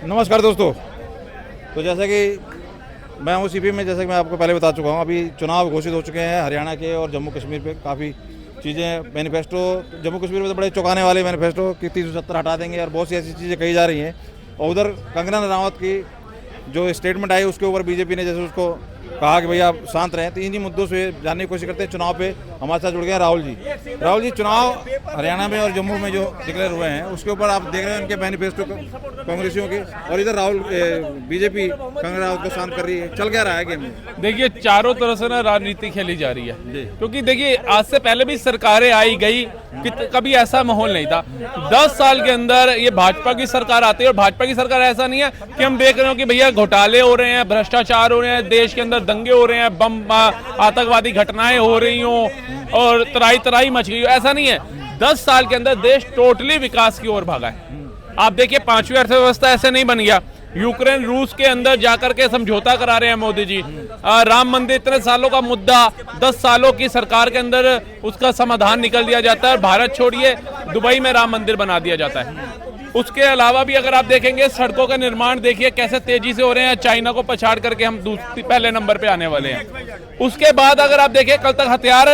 नमस्कार दोस्तों। तो जैसा कि मैं हूँ सीपी में, जैसा कि मैं आपको पहले बता चुका हूँ, अभी चुनाव घोषित हो चुके हैं हरियाणा के और जम्मू कश्मीर पे। काफ़ी चीज़ें मैनिफेस्टो जम्मू कश्मीर में तो बड़े चौंकाने वाले मैनिफेस्टो कि 370 हटा देंगे और बहुत सी ऐसी चीज़ें कही जा रही हैं। और उधर कंगना रनावत की जो स्टेटमेंट आई उसके ऊपर बीजेपी ने जैसे उसको कहा कि भैया आप शांत रहें। तो इन्हीं मुद्दों से जानने की कोशिश करते हैं। चुनाव पे हमारे साथ जुड़ गए राहुल जी। चुनाव हरियाणा में और जम्मू में जो डिक्लेयर हुए हैं उसके ऊपर आप देख रहे हैं उनके मैनिफेस्टो कांग्रेसियों के, और इधर राहुल बीजेपी कंगना रनावत को शांत कर रही है। चल क्या रहा है गेम में? देखिए, चारों तरफ से ना राजनीति खेली जा रही है, क्योंकि देखिए आज से पहले भी सरकारें आई गई, कभी ऐसा माहौल नहीं था। 10 साल के अंदर ये भाजपा की सरकार आती है, और भाजपा की सरकार ऐसा नहीं है कि हम देख रहे हो कि भैया घोटाले हो रहे हैं, भ्रष्टाचार हो रहे हैं, देश के अंदर दंगे हो रहे हैं, बम आतंकवादी घटनाएं हो रही हो और तराई तराई मच गई हो। ऐसा नहीं है। 10 साल के अंदर देश टोटली विकास की ओर भागा है। आप देखिए, 5वीं अर्थव्यवस्था ऐसे नहीं बन गया। यूक्रेन रूस के अंदर जाकर के समझौता करा रहे हैं मोदी जी। राम मंदिर इतने सालों का मुद्दा 10 सालों की सरकार के अंदर उसका समाधान निकल दिया जाता है, और भारत छोड़िए दुबई में राम मंदिर बना दिया जाता है। उसके अलावा भी अगर आप देखेंगे, सड़कों का निर्माण देखिए कैसे तेजी से हो रहे हैं। चाइना को पछाड़ करके हम पहले नंबर पे आने वाले हैं। उसके बाद अगर आप देखें, कल तक हथियार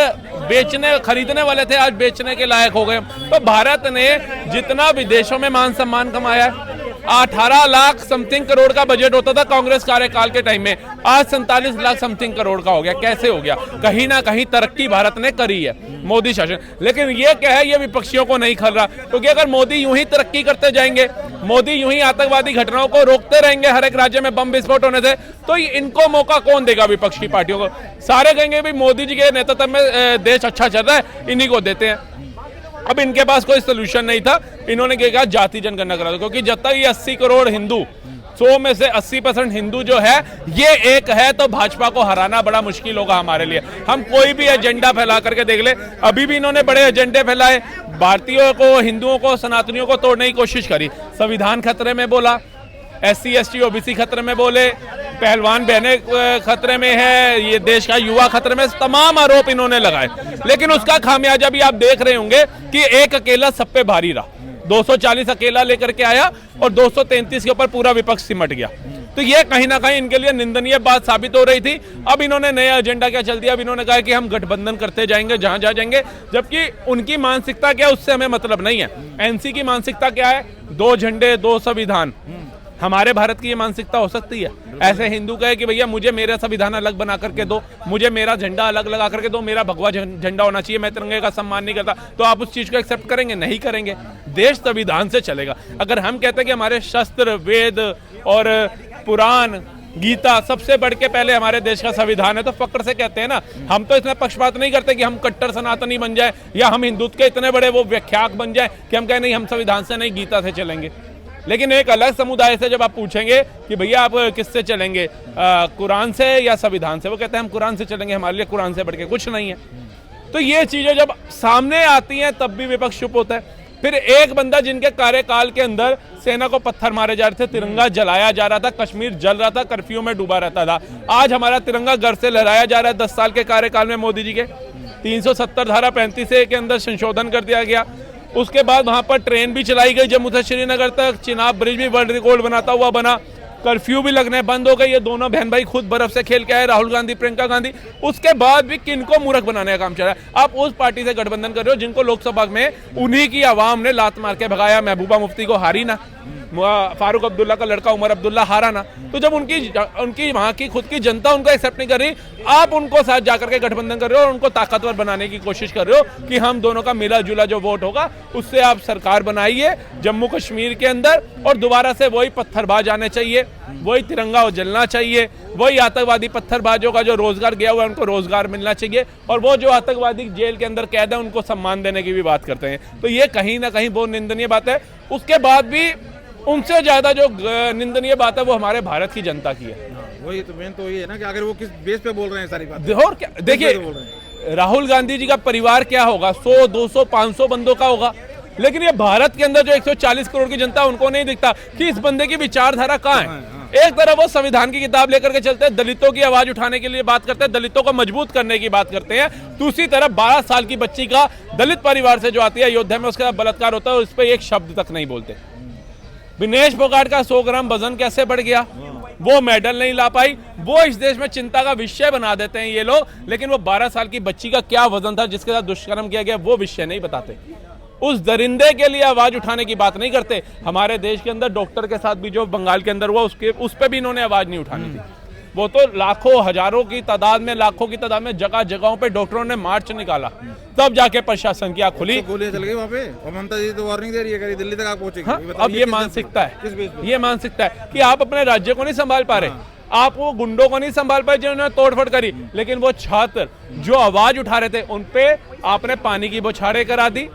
खरीदने वाले थे, आज बेचने के लायक हो गए। तो भारत ने जितना विदेशों में मान सम्मान कमाया है, 18 लाख समथिंग करोड़ का बजट होता था कांग्रेस कार्यकाल के टाइम में, आज 47 लाख समथिंग करोड़ का हो गया। कैसे हो गया? कहीं ना कहीं तरक्की भारत ने करी है, मोदी शासन। लेकिन ये क्या है, ये विपक्षियों को नहीं खल रहा, क्योंकि अगर मोदी यूं ही तरक्की करते जाएंगे, मोदी यूं ही आतंकवादी घटनाओं को रोकते रहेंगे हर एक राज्य में बम विस्फोट होने से, तो इनको मौका कौन देगा? विपक्षी पार्टियों को। सारे कहेंगे भी मोदी जी के नेतृत्व में देश अच्छा चल रहा है, इन्हीं को देते हैं। अब इनके पास कोई सोल्यूशन नहीं था, इन्होंने क्या कहा, जाति जनगणना करा दो, क्योंकि जब तक ये 80 करोड़ हिंदू, 100 में से 80% हिंदू जो है ये एक है, तो भाजपा को हराना बड़ा मुश्किल होगा हमारे लिए। हम कोई भी एजेंडा फैला करके देख ले, अभी भी इन्होंने बड़े एजेंडे फैलाए, भारतीयों को, हिंदुओं को, सनातनियों को तोड़ने की कोशिश करी। संविधान खतरे में बोला, SC ST OBC खतरे में बोले, पहलवान बहनें खतरे में है, ये देश का युवा खतरे में, तमाम आरोप इन्होंने लगाए। लेकिन उसका खामियाजा भी आप देख रहे होंगे कि एक अकेला सब पे भारी रहा। 240 अकेला लेकर के आया और 233 के ऊपर पूरा विपक्ष सिमट गया। तो ये कहीं ना कहीं इनके लिए निंदनीय बात साबित हो रही थी। अब इन्होंने नया एजेंडा क्या चल दिया? अब इन्होंने कहा कि हम गठबंधन करते जाएंगे जहां जहां जाएंगे, जबकि उनकी मानसिकता क्या है उससे हमें मतलब नहीं है। NC की मानसिकता क्या है? 2 झंडे 2 संविधान। हमारे भारत की ये मानसिकता हो सकती है? ऐसे हिंदू कहे कि भैया मुझे मेरा संविधान अलग बना करके दो, मुझे मेरा झंडा अलग लगा करके दो, मेरा भगवा झंडा होना चाहिए, मैं तिरंगे का सम्मान नहीं करता, तो आप उस चीज को एक्सेप्ट करेंगे? नहीं करेंगे। देश संविधान से चलेगा। अगर हम कहते हैं कि हमारे शस्त्र, वेद और पुराण, गीता सबसे बढ़ के पहले हमारे देश का संविधान है, तो फक्र से कहते हैं ना। हम तो इतना पक्षपात नहीं करते कि हम कट्टर सनातनी बन जाए, या हम हिंदुत्व के इतने बड़े वो व्याख्याक बन जाए कि हम कहें नहीं हम संविधान से नहीं, गीता से चलेंगे। लेकिन एक अलग समुदाय से जब आप पूछेंगे कि भैया आप किससे चलेंगे, कुरान से या संविधान से, वो कहते हैं हम कुरान से चलेंगे, हमारे लिए कुरान से बढ़ के कुछ नहीं है। तो ये चीजें जब सामने आती हैं तब भी विपक्ष चुप होता है। फिर एक बंदा जिनके कार्यकाल के अंदर सेना को पत्थर मारे जा रहे थे, तिरंगा जलाया जा रहा था, कश्मीर जल रहा था, कर्फ्यू में डूबा रहता था, आज हमारा तिरंगा घर से लहराया जा रहा है। 10 साल के कार्यकाल में मोदी जी के 370 धारा 35 के अंदर संशोधन कर दिया गया। उसके बाद वहां पर ट्रेन भी चलाई गई जम्मू से श्रीनगर तक, चिनाब ब्रिज भी वर्ल्ड रिकॉर्ड बनाता हुआ बना, कर्फ्यू भी लगने बंद हो गई। ये दोनों बहन भाई खुद बर्फ से खेल के आए, राहुल गांधी, प्रियंका गांधी। उसके बाद भी किनको मूर्ख बनाने का काम चल रहा है? आप उस पार्टी से गठबंधन कर रहे हो जिनको लोकसभा में उन्हीं की आवाम ने लात मार के भगाया। महबूबा मुफ्ती को हारी ना, फारूक अब्दुल्ला का लड़का उमर अब्दुल्ला हारा ना। तो जब उनकी वहां की खुद की जनता उनको एक्सेप्ट नहीं कर रही, आप उनको साथ जाकर के गठबंधन कर रहे हो और उनको ताकतवर बनाने की कोशिश कर रहे हो कि हम दोनों का मिला जुला जो वोट होगा उससे आप सरकार बनाइए जम्मू कश्मीर के अंदर, और दोबारा से वही पत्थरबाज आने चाहिए, वही तिरंगा जलना चाहिए, वही आतंकवादी पत्थरबाजों का जो रोजगार गया हुआ है उनको रोजगार मिलना चाहिए, और वो जो आतंकवादी जेल के अंदर कैद है उनको सम्मान देने की भी बात करते हैं। तो ये कहीं ना कहीं बहुत निंदनीय बात है। उसके बाद भी उनसे ज्यादा जो निंदनीय बात है वो हमारे भारत की जनता की है। वही तो मेन तो ये है ना कि अगर वो किस बेस पे बोल रहे हैं सारी बातें। और क्या देखिए, राहुल गांधी जी का परिवार क्या होगा? 100, 200, 500 बंदों का होगा। लेकिन ये भारत के अंदर जो 140 करोड़ की जनता, उनको नहीं दिखता कि इस बंदे की विचारधारा कहाँ है। एक तरफ वो संविधान की किताब लेकर के चलते हैं, दलितों की आवाज उठाने के लिए बात करते हैं, दलितों को मजबूत करने की बात करते हैं। दूसरी तरफ 12 साल की बच्ची का दलित परिवार से जो आती है अयोध्या में, उसका बलात्कार होता है और उस पर एक शब्द तक नहीं बोलते। विनेश फोगाट का 100 ग्राम वजन कैसे बढ़ गया, वो मेडल नहीं ला पाई, वो इस देश में चिंता का विषय बना देते हैं ये लोग। लेकिन वो 12 साल की बच्ची का क्या वजन था जिसके साथ दुष्कर्म किया गया, वो विषय नहीं बताते। उस दरिंदे के लिए आवाज उठाने की बात नहीं करते। हमारे देश के अंदर डॉक्टर के साथ भी जो बंगाल के अंदर हुआ उस पर भी इन्होंने आवाज नहीं उठानी थी। वो तो लाखों हजारों की तादाद में, लाखों की तादाद में जगह जगहों पे डॉक्टरों ने मार्च निकाला, तब जाके प्रशासन की आंख खुली। तो गोलियां चल गई वहाँ पे और ममता जी तो वार्निंग दे रही है कि दिल्ली तक आप पहुंचेगी। हाँ, अब ये मानसिकता है, ये मानसिकता है कि आप अपने राज्य को नहीं संभाल पा रहे, आप वो गुंडों को नहीं संभाल पाए जिन्होंने तोड़फोड़ करी, लेकिन वो छात्र जो आवाज उठा रहे थे उन पे आपने पानी की बौछारें करा दी,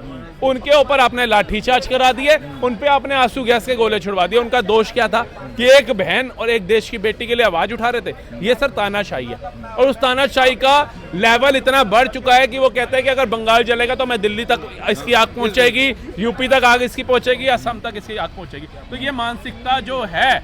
उनके ऊपर आपने लाठीचार्ज करा दिए, उन पे आपने आंसू गैस के गोले छुड़वा दिए। उनका दोष क्या था कि एक बहन और एक देश की बेटी के लिए आवाज उठा रहे थे। ये सर तानाशाही है, और उस तानाशाही का लेवल इतना बढ़ चुका है कि वो कहते हैं कि अगर बंगाल जलेगा तो मैं दिल्ली तक इसकी आग पहुंचेगी, यूपी तक आग इसकी पहुंचेगी, असम तक इसकी आग पहुंचेगी। तो ये मानसिकता जो है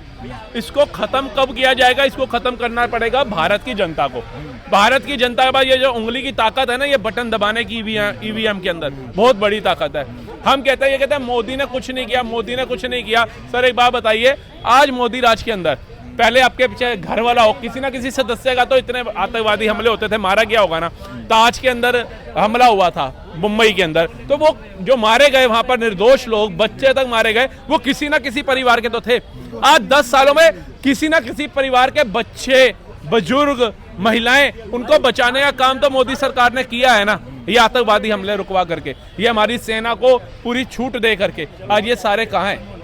इसको खत्म कब किया जाएगा, इसको खत्म करना पड़ेगा भारत की जनता को। भारत की जनता के पास ये जो उंगली की ताकत है ना, ये बटन दबाने की ईवीएम के अंदर बहुत बड़ी ताकत है। हम कहते हैं, ये कहते हैं मोदी ने कुछ नहीं किया, मोदी ने कुछ नहीं किया। सर एक बात बताइए, आज मोदी राज के अंदर पहले आपके पीछे घर वाला हो, किसी ना किसी सदस्य का तो इतने आतंकवादी हमले होते थे, मारा गया होगा ना। ताज के अंदर हमला हुआ था मुंबई के अंदर, तो वो जो मारे गए वहां पर निर्दोष लोग, बच्चे तक मारे गए, वो किसी ना किसी परिवार के तो थे। आज 10 सालों में किसी ना किसी परिवार के बच्चे, बुजुर्ग, महिलाएं, उनको बचाने का काम तो मोदी सरकार ने किया है ना, ये आतंकवादी हमले रुकवा करके, ये हमारी सेना को पूरी छूट दे करके। आज ये सारे कहाँ हैं?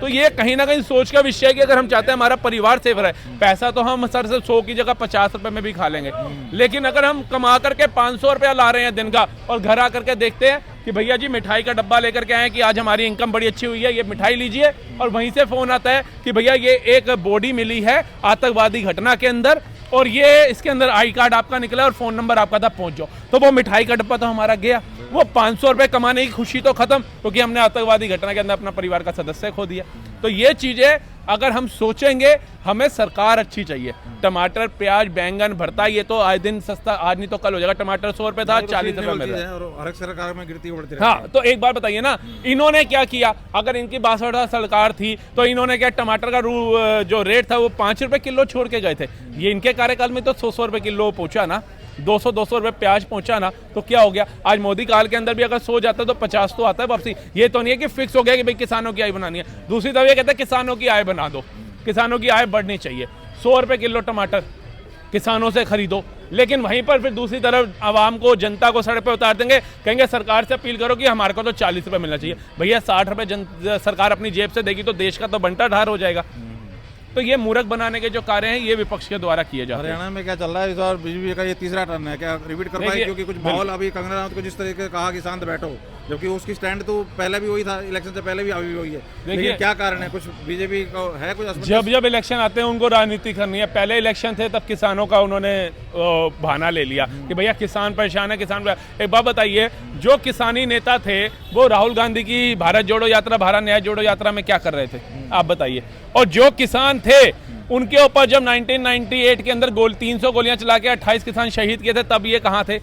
तो ये कहीं ना कहीं सोच का विषय है कि अगर हम चाहते हैं हमारा परिवार सेफ रहे, पैसा तो हम सर से 100 की जगह 50 रुपए में भी खा लेंगे, लेकिन अगर हम कमा करके 500 रुपया ला रहे हैं दिन का और घर आकर के देखते हैं कि भैया जी मिठाई का डब्बा लेकर के आए कि आज हमारी इनकम बड़ी अच्छी हुई है, ये मिठाई लीजिए, और वहीं से फोन आता है कि भैया ये एक बॉडी मिली है आतंकवादी घटना के अंदर और ये इसके अंदर आई कार्ड आपका निकला और फोन नंबर आपका था, पहुंच जाओ। तो वो मिठाई का डब्बा तो हमारा गया, वो 500 रुपए कमाने की खुशी तो खत्म, क्योंकि हमने आतंकवादी घटना के अंदर अपना परिवार का सदस्य खो दिया। तो ये चीजें अगर हम सोचेंगे, हमें सरकार अच्छी चाहिए। टमाटर, प्याज, बैंगन, भरता, ये तो आए दिन सस्ता, आज नहीं तो कल हो जाएगा। टमाटर 100 रुपए था, 40 रुपए मिल रहा है और हर सरकार में गिरती बढ़ती। हाँ, तो एक बार बताइए ना, इन्होंने क्या किया? अगर इनकी 62 सरकार थी तो इन्होंने क्या, टमाटर का जो रेट था वो 5 रुपए किलो छोड़ के गए थे। ये इनके कार्यकाल में तो 100 रुपए किलो पहुंचा ना, 200 रुपए प्याज पहुंचा ना, तो क्या हो गया? आज मोदी काल के अंदर भी अगर 100 जाता है तो 50 तो आता है वापसी। ये तो नहीं है कि फिक्स हो गया कि भाई किसानों की आय बनानी है। दूसरी तरफ ये कहते हैं किसानों की आय बना दो, किसानों की आय बढ़नी चाहिए। 100 रुपए किलो टमाटर किसानों से खरीदो, लेकिन वहीं पर फिर दूसरी तरफ आवाम को, जनता को सड़क पे उतार देंगे, कहेंगे सरकार से अपील करो कि हमारे को तो 40 रुपए मिलना चाहिए। भैया 60 रुपए सरकार अपनी जेब से देगी तो देश का तो बंटा ढार हो जाएगा। तो ये मूर्ख बनाने के जो कार्य हैं ये विपक्ष के द्वारा किए जाते हैं। हरियाणा में क्या चल रहा है इस बार? बीजेपी का ये तीसरा टर्न है, क्या रिपीट कर पाए? क्योंकि कुछ माहौल अभी कंगना रनौत को जिस तरीके से कहा कि शांत बैठो, जबकि उसकी स्टैंड तो पहले भी वही था, इलेक्शन से पहले भी अभी भी वही है। देखिए क्या कारण है, कुछ बीजेपी को है कुछ? जब इलेक्शन आते हैं उनको राजनीति करनी है। पहले इलेक्शन थे तब किसानों का उन्होंने बहाना ले लिया कि भैया किसान परेशान है, किसान। एक बात बताइए, जो किसानी नेता थे वो राहुल गांधी की भारत जोड़ो यात्रा, भारत न्याय जोड़ो यात्रा में क्या कर रहे थे आप बताइए? और जो किसान थे उनके ऊपर जब 1998 के अंदर 300 गोलियां चला के 28 किसान शहीद किए थे, तब ये कहां थे?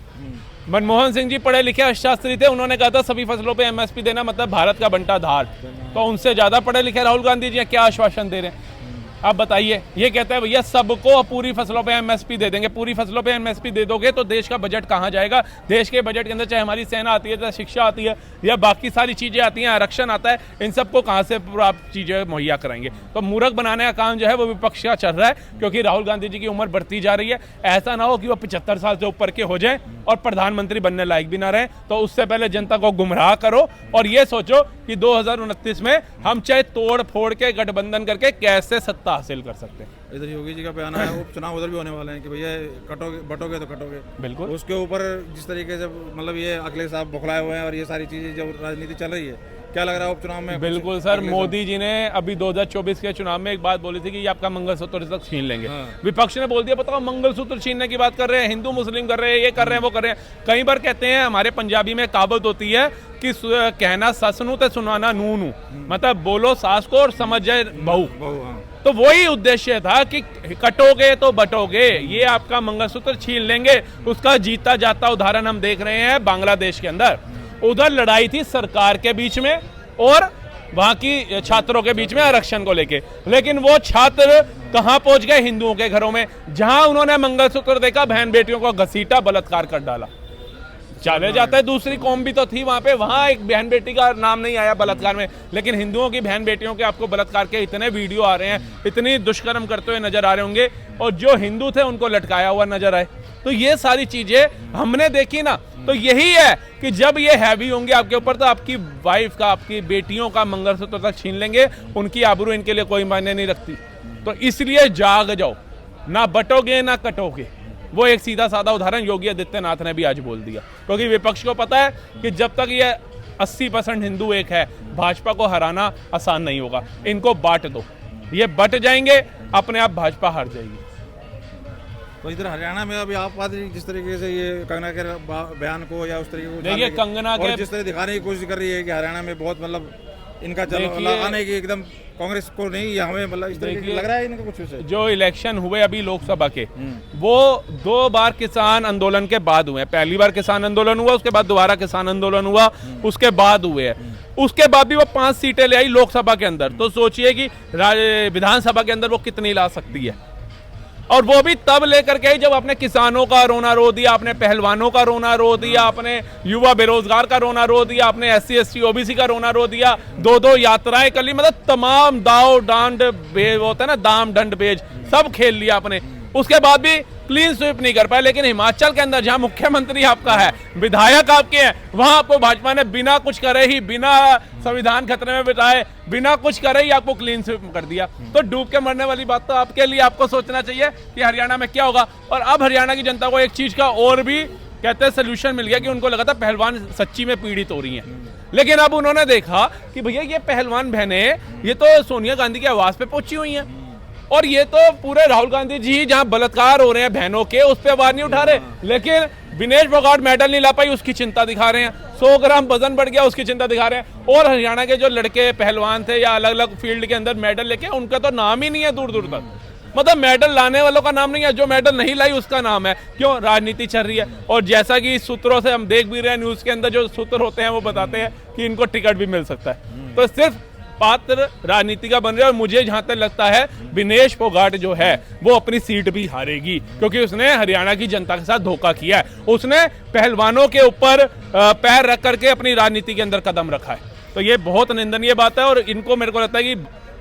मनमोहन सिंह जी पढ़े लिखे अर्थशास्त्री थे, उन्होंने कहा था सभी फसलों पे एमएसपी देना मतलब भारत का बंटा धार। तो उनसे ज्यादा पढ़े लिखे राहुल गांधी जी क्या आश्वासन दे रहे हैं आप बताइए? ये कहते हैं भैया सबको पूरी फसलों पे एमएसपी दे देंगे। पूरी फसलों पे एमएसपी दे दोगे तो देश का बजट कहाँ जाएगा? देश के बजट के अंदर चाहे हमारी सेना आती है, चाहे शिक्षा आती है, या बाकी सारी चीजें आती हैं, आरक्षण आता है, इन सबको कहाँ से आप चीजें मुहैया कराएंगे? तो मूर्ख बनाने का काम जो है वो विपक्ष का चल रहा है, क्योंकि राहुल गांधी जी की उम्र बढ़ती जा रही है। ऐसा ना हो कि वो 75 साल से ऊपर के हो जाए और प्रधानमंत्री बनने लायक भी ना रहे। तो उससे पहले जनता को गुमराह करो और ये सोचो कि 2029 में हम चाहे तोड़ फोड़ के गठबंधन करके कैसे सत्ता हासिल कर सकते हैं। इधर योगी जी का बयान है, उपचुनाव उधर भी होने वाले हैं कि भैया कटोगे, बटोगे तो कटोगे। बिल्कुल, उसके ऊपर जिस तरीके से मतलब ये अखिलेश साहब बौखलाए हुए हैं और ये सारी चीजें जो राजनीति चल रही है, क्या लग रहा है उपचुनाव में? बिल्कुल सर, मोदी जी ने अभी 2024 के चुनाव में एक बात बोली थी कि ये आपका मंगलसूत्र तक छीन लेंगे। विपक्ष ने बोल दिया बताओ मंगलसूत्र छीनने की बात कर रहे हैं, हिंदू मुस्लिम कर रहे हैं, ये कर रहे हैं, वो कर रहे हैं। कई बार कहते हैं, हमारे पंजाबी में कहावत होती है कि कहना सस नू ते सुनाना नू नू, मतलब बोलो सास को और समझ जाए बहू। तो वही उद्देश्य था कि कटोगे तो बटोगे, ये आपका मंगलसूत्र छीन लेंगे। उसका जीता जाता उदाहरण हम देख रहे हैं बांग्लादेश के अंदर। उधर लड़ाई थी सरकार के बीच में और वहां की छात्रों के बीच में आरक्षण को लेके, लेकिन वो छात्र कहां पहुंच गए? हिंदुओं के घरों में, जहां उन्होंने मंगलसूत्र देखा बहन बेटियों को घसीटा, बलात्कार कर डाला। चले जाता है, दूसरी कौम भी तो थी वहां पे, वहां एक बहन बेटी का नाम नहीं आया बलात्कार में, लेकिन हिंदुओं की बहन बेटियों के आपको बलात्कार के इतने वीडियो आ रहे हैं, इतनी दुष्कर्म करते हुए नजर आ रहे होंगे, और जो हिंदू थे उनको लटकाया हुआ नजर आए। तो ये सारी चीजें हमने देखी ना, तो यही है कि जब ये हैवी होंगे आपके ऊपर, तो आपकी वाइफ का, आपकी बेटियों का मंगलसूत्र तक छीन लेंगे, उनकी आबरू इनके लिए कोई मायने नहीं रखती। तो इसलिए जाग जाओ, ना बटोगे ना कटोगे। वो एक सीधा साधा उदाहरण योगी आदित्यनाथ ने भी आज बोल दिया, क्योंकि विपक्ष को पता है कि जब तक ये 80% हिंदू एक है, भाजपा को हराना आसान नहीं होगा। इनको बांट दो, ये बट जाएंगे, अपने आप भाजपा हार जाएगी। तो इधर हरियाणा में अभी आप बात जिस तरीके से ये कंगना के बयान को या उस तरीके को देखिए, कंगना के जिस तरह दिखाने की कोशिश कर रही है कि हरियाणा में बहुत मतलब इनका आने की एकदम कांग्रेस को नहीं, या हमें मतलब इस तरीके लग रहा है इनका कुछ से। जो इलेक्शन हुए अभी लोकसभा के, वो 2 बार किसान आंदोलन के बाद हुए हैं। पहली बार किसान आंदोलन हुआ, उसके बाद दोबारा किसान आंदोलन हुआ, उसके बाद हुए हैं। उसके बाद भी वो 5 सीटें ले आई लोकसभा के अंदर। तो सोचिए कि विधानसभा के अंदर वो कितनी ला सकती है, और वो भी तब लेकर के जब आपने किसानों का रोना रो दिया, आपने पहलवानों का रोना रो दिया, आपने युवा बेरोजगार का रोना रो दिया, आपने SC ST OBC का रोना रो दिया, 2-2 यात्राएं कर ली, मतलब तमाम दाव डांड होता है ना, दाम दंड बेज सब खेल लिया आपने। उसके बाद भी क्लीन स्वीप नहीं कर पाए। लेकिन हिमाचल के अंदर जहां मुख्यमंत्री आपका है, विधायक आपके हैं, वहां आपको भाजपा ने बिना कुछ करे ही, बिना संविधान खतरे में बिठाए, बिना कुछ करे ही आपको क्लीन स्वीप कर दिया। तो डूब के मरने वाली बात तो आपके लिए, आपको सोचना चाहिए कि हरियाणा में क्या होगा। और अब हरियाणा की जनता को एक चीज का और भी कहते हैं सोल्यूशन मिल गया, कि उनको लगा था पहलवान सच्ची में पीड़ित हो रही हैं, लेकिन अब उन्होंने देखा कि भैया ये पहलवान बहनें ये तो सोनिया गांधी की आवाज पे पहुंची हुई हैं, और ये तो पूरे राहुल गांधी जी जहां बलात्कार हो रहे हैं बहनों के, उस पर आवाज नहीं उठा रहे, लेकिन विनेश फोगाट मेडल नहीं ला पाई उसकी चिंता दिखा रहे हैं, 100 ग्राम वजन बढ़ गया उसकी चिंता दिखा रहे हैं। और हरियाणा के जो लड़के पहलवान थे या अलग अलग फील्ड के अंदर मेडल लेके, उनका तो नाम ही नहीं है दूर दूर तक, मतलब मेडल लाने वालों का नाम नहीं है, जो मेडल नहीं लाई उसका नाम है। क्यों? राजनीति चल रही है। और जैसा कि सूत्रों से हम देख भी रहे हैं, न्यूज के अंदर जो सूत्र होते हैं वो बताते हैं कि इनको टिकट भी मिल सकता है। तो सिर्फ पात्र राजनीति का बन रहा है। और मुझे जहां तक लगता है विनेश फोगाट जो है वो अपनी सीट भी हारेगी, क्योंकि उसने हरियाणा की जनता के साथ धोखा किया है। उसने पहलवानों के ऊपर पैर रख करके अपनी राजनीति के अंदर कदम रखा है। तो ये बहुत निंदनीय बात है। और इनको मेरे को लगता है कि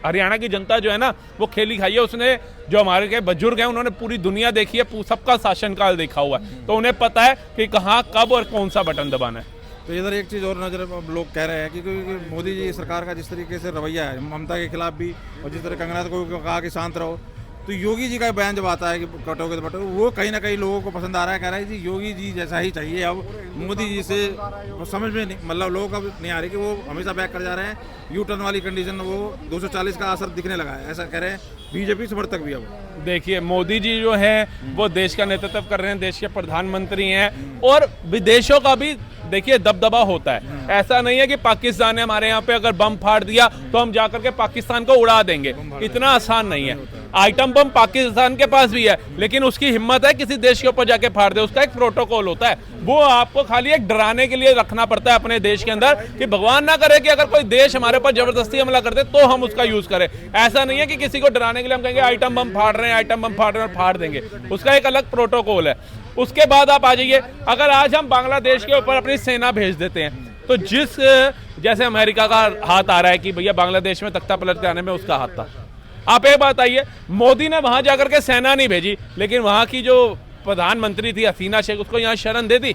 हरियाणा की जनता जो है ना, वो खेली खाई है। उसने जो हमारे के बुजुर्ग हैं, उन्होंने पूरी दुनिया देखी है, सबका शासनकाल देखा हुआ है, तो उन्हें पता है कि कहाँ कब और कौन सा बटन दबाना है। तो इधर एक चीज़ और नजर लोग कह रहे हैं कि मोदी जी सरकार का जिस तरीके से रवैया है ममता के खिलाफ भी, और जिस तरह कंगना को कहा कि शांत रहो, तो योगी जी का बयान जब आता है कि कटोगे तो बटो, वो कहीं ना कहीं लोगों को पसंद आ रहा है। कह रहा है जी योगी जी जैसा ही चाहिए। अब मोदी जी से समझ में नहीं, मतलब लोगों को नहीं आ रही कि वो हमेशा बैक कर जा रहे हैं। यू टर्न वाली कंडीशन, वो 240 का असर दिखने लगा है, ऐसा कह रहे हैं बीजेपी समर्थक भी। अब देखिए, मोदी जी जो है वो देश का नेतृत्व कर रहे हैं, देश के प्रधानमंत्री हैं, और विदेशों का भी देखिए दबदबा होता है। ऐसा नहीं है कि पाकिस्तान ने हमारे यहाँ पे अगर बम फाड़ दिया तो हम जाकर के पाकिस्तान को उड़ा देंगे, इतना आसान नहीं है। आइटम बम पाकिस्तान के पास भी है, लेकिन उसकी हिम्मत है किसी देश के ऊपर जाके फाड़ दे, उसका एक प्रोटोकॉल होता है। वो आपको खाली एक डराने के लिए रखना पड़ता है अपने देश के अंदर, कि भगवान ना करे कि अगर कोई देश हमारे ऊपर जबरदस्ती हमला कर दे तो हम उसका यूज करें। ऐसा नहीं है कि किसी को डराने के लिए हम कहेंगे आइटम बम फाड़ रहे हैं, आइटम बम फाड़ रहे हैं और फाड़ देंगे, उसका एक अलग प्रोटोकॉल है। उसके बाद आप आ जाइए, अगर आज हम बांग्लादेश के ऊपर अपनी सेना भेज देते हैं, तो जैसे अमेरिका का हाथ आ रहा है कि भैया बांग्लादेश में तख्ता पलट कराने में उसका हाथ था। आप एक बात आइए, मोदी ने वहां जाकर के सेना नहीं भेजी, लेकिन वहां की जो प्रधानमंत्री थी हसीना शेख, उसको यहाँ शरण दे दी।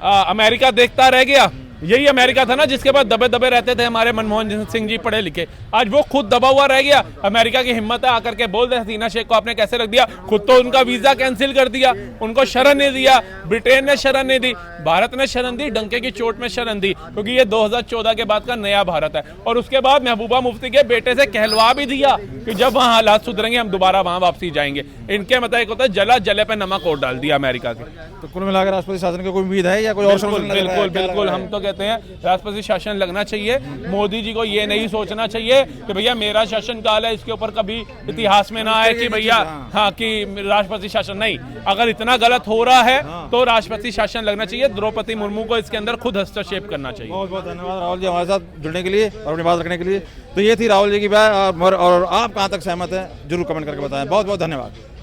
अमेरिका देखता रह गया। यही अमेरिका था ना जिसके पास दबे दबे रहते थे हमारे मनमोहन सिंह जी पढ़े लिखे, आज वो खुद दबा हुआ रह गया। अमेरिका की हिम्मत है आकर के बोल दे हसीना शेख को आपने कैसे रख दिया, खुद तो उनका वीजा कैंसिल कर दिया, उनको शरण नहीं दिया, ब्रिटेन ने शरण नहीं दी, भारत ने शरण दी, डंके की चोट में शरण दी, क्योंकि ये 2014 के बाद का नया भारत है। और उसके बाद महबूबा मुफ्ती के बेटे से कहलवा भी दिया कि जब वहां हालात सुधरेंगे हम दोबारा वहां वापसी जाएंगे। इनके मुताबिक होता है जला जले पे नमक और डाल दिया अमेरिका के। तो कुल मिलाकर राष्ट्रपति शासन की कोई उम्मीद है या कोई और? बिल्कुल, हम तो कहते हैं राष्ट्रपति शासन लगना चाहिए। मोदी जी को ये नहीं सोचना चाहिए कि भैया मेरा शासन काल है, इसके ऊपर कभी इतिहास में ना आए कि भैया हाँ कि राष्ट्रपति शासन नहीं। अगर इतना गलत हो रहा है तो राष्ट्रपति शासन लगना चाहिए। द्रौपदी मुर्मू को इसके अंदर खुद हस्तक्षेप करना चाहिए। बहुत बहुत धन्यवाद राहुल जी हमारे साथ जुड़ने के लिए और अपनी बात रखने के लिए। तो ये थी राहुल जी की बात, और आप कहाँ तक सहमत हैं जरूर कमेंट करके बताएं। बहुत बहुत धन्यवाद।